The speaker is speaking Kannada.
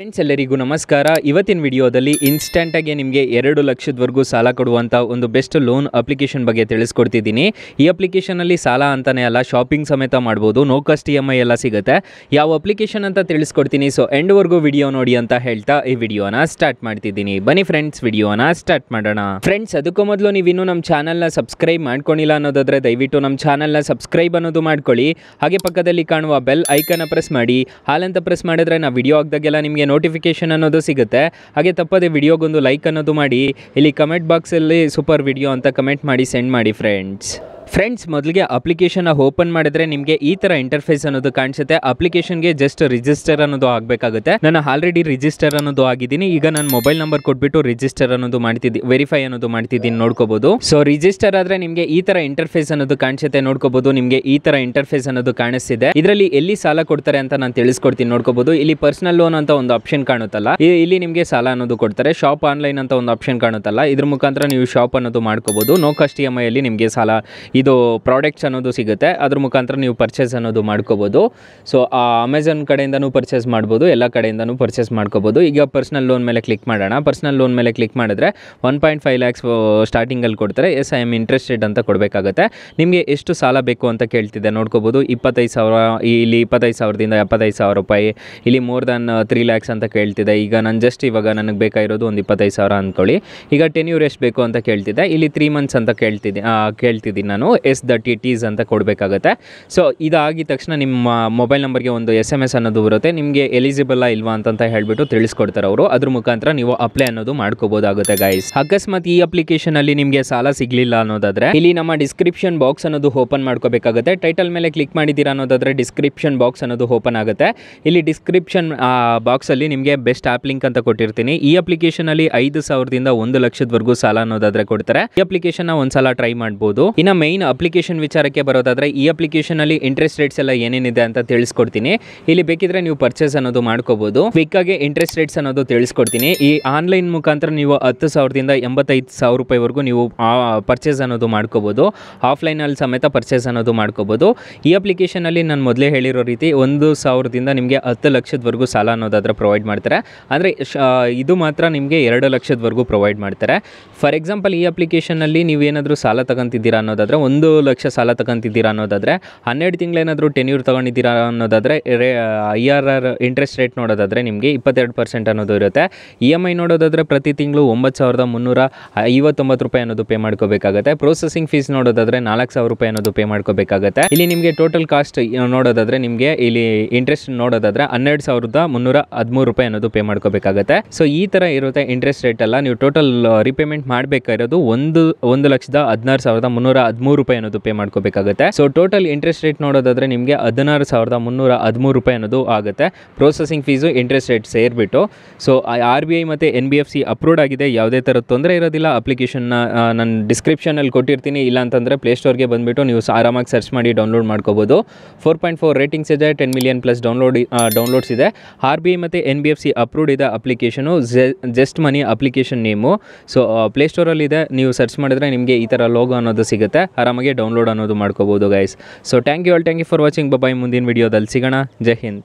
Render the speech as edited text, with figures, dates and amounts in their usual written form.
ಫ್ರೆಂಡ್ಸ್ ಎಲ್ಲರಿಗೂ ನಮಸ್ಕಾರ. ಇವತ್ತಿನ ವಿಡಿಯೋದಲ್ಲಿ ಇನ್ಸ್ಟೆಂಟಾಗಿ ನಿಮಗೆ 2 ಲಕ್ಷದವರೆಗೂ ಸಾಲ ಕೊಡುವಂಥ ಒಂದು ಬೆಸ್ಟ್ ಲೋನ್ ಅಪ್ಲಿಕೇಶನ್ ಬಗ್ಗೆ ತಿಳಿಸ್ಕೊಡ್ತಿದ್ದೀನಿ. ಈ ಅಪ್ಲಿಕೇಶನಲ್ಲಿ ಸಾಲ ಅಂತಲೇ ಅಲ್ಲ, ಶಾಪಿಂಗ್ ಸಮೇತ ಮಾಡ್ಬೋದು, ನೋ ಕಾಸ್ಟ್ EMI ಎಲ್ಲ ಸಿಗುತ್ತೆ. ಯಾವ ಅಪ್ಲಿಕೇಶನ್ ಅಂತ ತಿಳಿಸ್ಕೊಡ್ತೀನಿ. ಸೊ ಎಂಡ್ವರೆಗೂ ವಿಡಿಯೋ ನೋಡಿ ಅಂತ ಹೇಳ್ತಾ ಈ ವಿಡಿಯೋನ ಸ್ಟಾರ್ಟ್ ಮಾಡ್ತಿದ್ದೀನಿ. ಬನ್ನಿ ಫ್ರೆಂಡ್ಸ್, ವಿಡಿಯೋನ ಸ್ಟಾರ್ಟ್ ಮಾಡೋಣ. ಫ್ರೆಂಡ್ಸ್, ಅದಕ್ಕೂ ಮೊದಲು ನೀವಿನ್ನೂ ನಮ್ಮ ಚಾನಲ್ನ ಸಬ್ಸ್ಕ್ರೈಬ್ ಮಾಡ್ಕೊಂಡಿಲ್ಲ ಅನ್ನೋದಾದರೆ ದಯವಿಟ್ಟು ನಮ್ಮ ಚಾನಲ್ನ ಸಬ್ಸ್ಕ್ರೈಬ್ ಅನ್ನೋದು ಮಾಡ್ಕೊಳ್ಳಿ. ಹಾಗೆ ಪಕ್ಕದಲ್ಲಿ ಕಾಣುವ ಬೆಲ್ ಐಕನ್ನ ಪ್ರೆಸ್ ಮಾಡಿ. ಹಾಲಂತ ಪ್ರೆಸ್ ಮಾಡಿದ್ರೆ ನಾವು ವಿಡಿಯೋ ಹಾಕಿದಾಗೆಲ್ಲ ನಿಮಗೆ ನೋಟಿಫಿಕೇಶನ್ ಅನ್ನೋದು ಸಿಗುತ್ತೆ. ಹಾಗೆ ತಪ್ಪದೆ ವಿಡಿಯೋಗೊಂದು ಲೈಕ್ ಅನ್ನೋದು ಮಾಡಿ. ಇಲ್ಲಿ ಕಮೆಂಟ್ ಬಾಕ್ಸಲ್ಲಿ ಸೂಪರ್ ವಿಡಿಯೋ ಅಂತ ಕಮೆಂಟ್ ಮಾಡಿ ಸೆಂಡ್ ಮಾಡಿ ಫ್ರೆಂಡ್ಸ್. ಮೊದಲಿಗೆ ಅಪ್ಲಿಕೇಶನ್ ಓಪನ್ ಮಾಡಿದ್ರೆ ನಿಮಗೆ ಈ ಥರ ಇಂಟರ್ಫೇಸ್ ಅನ್ನೋದು ಕಾಣಿಸುತ್ತೆ. ಅಪ್ಲಿಕೇಶನ್ಗೆ ಜಸ್ಟ್ ರಿಜಿಸ್ಟರ್ ಅನ್ನೋದು ಆಗಬೇಕಾಗುತ್ತೆ. ನಾನು ಆಲ್ರೆಡಿ ರಿಜಿಸ್ಟರ್ ಅನ್ನೋದು ಆಗಿದ್ದೀನಿ. ಈಗ ನಾನು ಮೊಬೈಲ್ ನಂಬರ್ ಕೊಟ್ಬಿಟ್ಟು ರಿಜಿಸ್ಟರ್ ಅನ್ನೋದು ಮಾಡ್ತಿದ್ದೀನಿ, ವೆರಿಫೈ ಅನ್ನೋದು ಮಾಡ್ತಿದ್ದೀನಿ, ನೋಡ್ಕೋಬಹುದು. ಸೊ ರಿಜಿಸ್ಟರ್ ಆದರೆ ನಿಮಗೆ ಈ ಥರ ಇಂಟರ್ಫೇಸ್ ಅನ್ನೋದು ಕಾಣಿಸುತ್ತೆ, ನೋಡ್ಕೋಬಹುದು. ನಿಮಗೆ ಈ ಥರ ಇಂಟರ್ಫೇಸ್ ಅನ್ನೋದು ಕಾಣಿಸ್ತಿದೆ. ಇದರಲ್ಲಿ ಎಲ್ಲಿ ಸಾಲ ಕೊಡ್ತಾರೆ ಅಂತ ನಾನು ತಿಳಿಸ್ಕೊಡ್ತೀನಿ, ನೋಡ್ಕೋಬಹುದು. ಇಲ್ಲಿ ಪರ್ಸನಲ್ ಲೋನ್ ಅಂತ ಒಂದು ಆಪ್ಷನ್ ಕಾಣುತ್ತಲ್ಲ, ಇಲ್ಲಿ ನಿಮಗೆ ಸಾಲ ಅನ್ನೋದು ಕೊಡ್ತಾರೆ. ಶಾಪ್ ಆನ್ಲೈನ್ ಅಂತ ಒಂದು ಆಪ್ಷನ್ ಕಾಣುತ್ತಲ್ಲ, ಇದ್ರ ಮುಖಾಂತರ ನೀವು ಶಾಪ್ ಅನ್ನೋದು ಮಾಡ್ಕೋಬಹುದು. ನೋ ಕಾಸ್ಟ್ EMI ಅಲ್ಲಿ ನಿಮಗೆ ಸಾಲ ಇದು ಪ್ರಾಡಕ್ಟ್ಸ್ ಅನ್ನೋದು ಸಿಗುತ್ತೆ, ಅದ್ರ ಮುಖಾಂತರ ನೀವು ಪರ್ಚೇಸ್ ಅನ್ನೋದು ಮಾಡ್ಕೋಬೋದು. ಸೊ ಅಮೆಝಾನ್ ಕಡೆಯಿಂದನೂ ಪರ್ಚೇಸ್ ಮಾಡ್ಬೋದು, ಎಲ್ಲ ಕಡೆಯಿಂದನೂ ಪರ್ಚೇಸ್ ಮಾಡ್ಕೋಬೋದು. ಈಗ ಪರ್ಸನಲ್ ಲೋನ್ ಮೇಲೆ ಕ್ಲಿಕ್ ಮಾಡೋಣ. ಪರ್ಸನಲ್ ಲೋನ್ ಮೇಲೆ ಕ್ಲಿಕ್ ಮಾಡಿದ್ರೆ 1.5 lakhs ಸ್ಟಾರ್ಟಿಂಗಲ್ಲಿ ಕೊಡ್ತಾರೆ. ಎಸ್ ಐ ಎಮ್ ಇಂಟ್ರೆಸ್ಟೆಡ್ ಅಂತ ಕೊಡಬೇಕಾಗುತ್ತೆ. ನಿಮಗೆ ಎಷ್ಟು ಸಾಲ ಬೇಕು ಅಂತ ಕೇಳ್ತಿದ್ದೆ, ನೋಡ್ಕೋಬೋದು. 25,000, ಇಲ್ಲಿ 25,000ದಿಂದ 75,000 ರೂಪಾಯಿ, ಇಲ್ಲಿ ಮೋರ್ ದ್ಯಾನ್ 3 lakhs ಅಂತ ಕೇಳ್ತಿದೆ. ಈಗ ನಾನು ಜಸ್ಟ್ ಇವಾಗ ನನಗೆ ಬೇಕಾಗಿರೋದು ಒಂದು 25,000 ಅಂದ್ಕೊಳ್ಳಿ. ಈಗ ಟೆನ್ಯೂರ್ ಎಷ್ಟು ಬೇಕು ಅಂತ ಕೇಳ್ತಿದ್ದೆ, ಇಲ್ಲಿ 3 months ಅಂತ ಕೇಳ್ತಿದ್ದೀನಿ ನಾನು. STTs ಅಂತ ಕೊಡಬೇಕಾಗುತ್ತೆ. ಸೊ ಇದಾಗಿದ ತಕ್ಷಣ ನಿಮ್ಮ ಮೊಬೈಲ್ ನಂಬರ್ಗೆ ಒಂದು SMS ಅನ್ನೋದು ಬರುತ್ತೆ. ನಿಮಗೆ ಎಲಿಜಿಬಲ್ ಇಲ್ವಾ ಅಂತ ಹೇಳ್ಬಿಟ್ಟು ತಿಳಿಸ್ಕೊಡ್ತಾರೆ ಅವರು. ಅದ್ರ ಮುಖಾಂತರ ನೀವು ಅಪ್ಲೈ ಅನ್ನೋದು ಮಾಡ್ಕೋಬೋದಾಗುತ್ತೆ ಗೈಸ್. ಅಕಸ್ಮಾತ್ ಈ ಅಪ್ಲಿಕೇಶನ್ ಅಲ್ಲಿ ನಿಮಗೆ ಸಾಲ ಸಿಗ್ಲಿಲ್ಲ ಅನ್ನೋದಾದ್ರೆ ಇಲ್ಲಿ ನಮ್ಮ ಡಿಸ್ಕ್ರಿಪ್ಷನ್ ಬಾಕ್ಸ್ ಅನ್ನೋದು ಓಪನ್ ಮಾಡ್ಕೋಬೇಕಾಗುತ್ತೆ. ಟೈಟಲ್ ಮೇಲೆ ಕ್ಲಿಕ್ ಮಾಡಿದ್ದೀರಾ ಅನ್ನೋದಾದ್ರೆ ಡಿಸ್ಕ್ರಿಪ್ಷನ್ ಬಾಕ್ಸ್ ಅನ್ನೋದು ಓಪನ್ ಆಗುತ್ತೆ. ಇಲ್ಲಿ ಡಿಸ್ಕ್ರಿಪ್ಷನ್ ಬಾಕ್ಸ್ ಅಲ್ಲಿ ನಿಮಗೆ ಬೆಸ್ಟ್ ಆಪ್ ಲಿಂಕ್ ಅಂತ ಕೊಟ್ಟಿರ್ತೀನಿ. ಈ ಅಪ್ಲಿಕೇಶನ್ ಅಲ್ಲಿ 5,000ದಿಂದ 1 ಲಕ್ಷದವರೆಗೂ ಸಾಲ ಅನ್ನೋದಾದ್ರೆ ಕೊಡ್ತಾರೆ. ಈ ಅಪ್ಲಿಕೇಶನ್ ಒಂದ್ಸಲ ಟ್ರೈ ಮಾಡಬಹುದು. ಇನ್ನು ಮೈನ್ ಅಪ್ಲಿಕೇಶನ್ ವಿಚಾರಕ್ಕೆ ಬರೋದಾದ್ರೆ ಈ ಅಪ್ಲಿಕೇಶನ್ ಅಲ್ಲಿ ಇಂಟ್ರೆಸ್ಟ್ ರೇಟ್ಸ್ ಎಲ್ಲ ಏನೇನಿದೆ ಅಂತ ತಿಳಿಸ್ಕೊಡ್ತೀನಿ. ಇಲ್ಲಿ ಬೇಕಿದ್ರೆ ನೀವು ಪರ್ಚೇಸ್ ಅನ್ನೋದು ಮಾಡ್ಕೋಬಹುದು. ಕ್ವಿಕ್ ಆಗಿ ಇಂಟ್ರೆಸ್ಟ್ ರೇಟ್ಸ್ ಅನ್ನೋದು ತಿಳಿಸ್ಕೊಡ್ತೀನಿ. ಈ ಆನ್ಲೈನ್ ಮುಖಾಂತರ ನೀವು 10,000ದಿಂದ 85,000 ರೂಪಾಯಿವರೆಗೂ ನೀವು ಪರ್ಚೇಸ್ ಅನ್ನೋದು ಮಾಡ್ಕೋಬಹುದು. ಆಫ್ಲೈನ್ ಅಲ್ಲಿ ಸಮೇತ ಪರ್ಚೇಸ್ ಅನ್ನೋದು ಮಾಡ್ಕೋಬಹುದು. ಈ ಅಪ್ಲಿಕೇಶನ್ ಅಲ್ಲಿ ನಾನು ಮೊದಲೇ ಹೇಳಿರೋ ರೀತಿ 1,000ದಿಂದ ನಿಮಗೆ 10 ಲಕ್ಷದವರೆಗೂ ಸಾಲ ಅನ್ನೋದಾದ್ರೆ ಪ್ರೊವೈಡ್ ಮಾಡ್ತಾರೆ. ಅಂದರೆ ಇದು ಮಾತ್ರ ನಿಮಗೆ 2 ಲಕ್ಷದವರೆಗೂ ಪ್ರೊವೈಡ್ ಮಾಡ್ತಾರೆ. ಫಾರ್ ಎಕ್ಸಾಂಪಲ್, ಈ ಅಪ್ಲಿಕೇಶನ್ ಅಲ್ಲಿ ನೀವೇನಾದರೂ ಸಾಲ ತಗೊಂತಿದ್ದೀರಾ ಅನ್ನೋದಾದ್ರೆ 1 ಲಕ್ಷ ಸಾಲ ತಗೊಂತಿದ್ದೀರಾ ಅನ್ನೋದಾದ್ರೆ 12 ತಿಂಗಳೇನಾದರೂ ಟೆನ್ಯೂರ್ ತಗೊಂಡಿದ್ದೀರಾ ಅನ್ನೋದಾದ್ರೆ IRR ಇಂಟ್ರೆಸ್ಟ್ ರೇಟ್ ನೋಡೋದಾದ್ರೆ ನಿಮಗೆ 22% ಅನ್ನೋದು ಇರುತ್ತೆ. EMI ನೋಡೋದಾದ್ರೆ ಪ್ರತಿ ತಿಂಗಳು 9,359 ರೂಪಾಯಿ ಅನ್ನೋದು ಪೇ ಮಾಡ್ಕೋಬೇಕಾಗುತ್ತೆ. ಪ್ರೊಸೆಸಿಂಗ್ ಫೀಸ್ ನೋಡೋದಾದ್ರೆ 4,000 ರೂಪಾಯಿ ಅನ್ನೋದು ಪೇ ಮಾಡ್ಕೋಬೇಕಾಗುತ್ತೆ. ಇಲ್ಲಿ ನಿಮಗೆ ಟೋಟಲ್ ಕಾಸ್ಟ್ ನೋಡೋದಾದ್ರೆ ನಿಮಗೆ ಇಲ್ಲಿ ಇಂಟ್ರೆಸ್ಟ್ ನೋಡೋದಾದ್ರೆ 12,313 ರೂಪಾಯಿ ಅನ್ನೋದು ಪೇ ಮಾಡ್ಕೋಬೇಕಾಗುತ್ತೆ. ಸೊ ಈ ತರ ಇರುತ್ತೆ ಇಂಟ್ರೆಸ್ಟ್ ರೇಟ್ ಎಲ್ಲ. ನೀವು ಟೋಟಲ್ ರಿಪೇಮೆಂಟ್ ಮಾಡಬೇಕಾಗಿರೋದು 1,16,313 ರೂಪಾಯಿ ಅನ್ನೋದು ಪೇ ಮಾಡ್ಕೋಬೇಕಾಗುತ್ತೆ. ಸೊ ಟೋಟಲ್ ಇಂಟ್ರೆಸ್ಟ್ ರೇಟ್ ನೋಡೋದಾದ್ರೆ ನಿಮಗೆ 16,313 ರೂಪಾಯಿ ಅನ್ನೋದು ಆಗುತ್ತೆ. ಪ್ರೊಸೆಸಿಂಗ್ ಫೀಸು ಇಂಟ್ರೆಸ್ಟ್ ರೇಟ್ ಸೇರಿಬಿಟ್ಟು. ಸೊ RBI ಮತ್ತು NBFC ಅಪ್ರೂವ್ಡ್ ಆಗಿದೆ. ಯಾವುದೇ ಥರದ ತೊಂದರೆ ಇರೋದಿಲ್ಲ. ಅಪ್ಲಿಕೇಶನ್ನ ನಾನು ಡಿಸ್ಕ್ರಿಪ್ಷನಲ್ಲಿ ಕೊಟ್ಟಿರ್ತೀನಿ. ಇಲ್ಲ ಅಂತಂದರೆ ಪ್ಲೇಸ್ಟೋರ್ಗೆ ಬಂದುಬಿಟ್ಟು ನೀವು ಆರಾಮಾಗಿ ಸರ್ಚ್ ಮಾಡಿ ಡೌನ್ಲೋಡ್ ಮಾಡ್ಕೋಬೋದು. 4.4 ರೇಟಿಂಗ್ಸ್ ಇದೆ, 10 million+ ಡೌನ್ಲೋಡ್ಸ್ ಇದೆ. RBI ಮತ್ತು NBFC ಅಪ್ರೂವ್ಡ್ ಇದೆ ಅಪ್ಲಿಕೇಶನು. ಜಸ್ಟ್ ಮನಿ ಅಪ್ಲಿಕೇಶನ್ ನೇಮು. ಸೊ ಪ್ಲೇಸ್ಟೋರಲ್ಲಿ ಇದೆ, ನೀವು ಸರ್ಚ್ ಮಾಡಿದ್ರೆ ನಿಮಗೆ ಈ ಥರ ಲೋಗೋ ಅನ್ನೋದು ಸಿಗುತ್ತೆ. ಆರಾಮಾಗಿ ಡೌನ್ಲೋಡ್ ಅನ್ನೋದು ಮಾಡ್ಕೋಬೋದು guys. So thank you for watching. Bye. ಮುಂದಿನ ವಿಡಿಯೋದಲ್ಲಿ ಸಿಗೋಣ. ಜೈ ಹಿಂದ್.